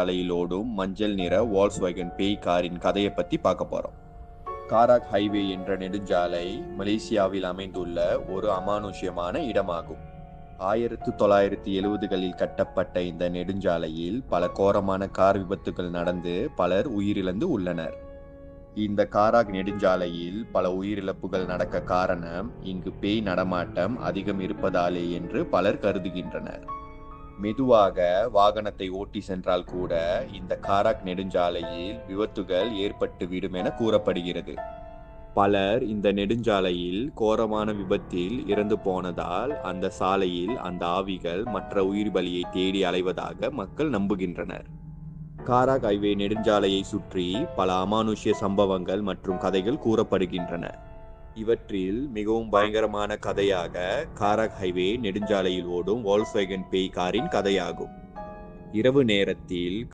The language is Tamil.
சாலையில் ஓடும் மஞ்சள் நிற வால்ஸ்வேகன் பேய் காரின் கதையை பத்தி பார்க்க போறோம். காராக் ஹைவே என்ற நெடுஞ்சாலை மலேசியாவில் அமைந்துள்ள ஒரு அமானுஷ்யமான இடமாகும். 1970களில் கட்டப்பட்ட இந்த நெடுஞ்சாலையில் பல கோரமான கார் விபத்துகள் நடந்து பலர் உயிரிழந்து உள்ளனர். இந்த காராக் நெடுஞ்சாலையில் பல உயிரிழப்புகள் நடக்க காரணம் இங்கு பேய் நடமாட்டம் அதிகம் இருப்பதாலே என்று பலர் கருதுகின்றனர். மெதுவாக வாகனத்தை ஓட்டி சென்றால் கூட இந்த காராக் நெடுஞ்சாலையில் விபத்துகள் ஏற்பட்டு விடும் என கூறப்படுகிறது. பலர் இந்த நெடுஞ்சாலையில் கோரமான விபத்தில் இறந்து போனதால் அந்த சாலையில் அந்த ஆவிகள் மற்ற உயிர் பலியை தேடி அலைவதாக மக்கள் நம்புகின்றனர். காராக் ஹைவே நெடுஞ்சாலையை சுற்றி பல அமானுஷ்ய சம்பவங்கள் மற்றும் கதைகள் கூறப்படுகின்றன. இவற்றில் மிகவும் பயங்கரமான கதையாக காராக் ஹைவே நெடுஞ்சாலையில் ஓடும் வால்ஸ்வேகன் பேய் காரின் கதையாகும். இரவு நேரத்தில்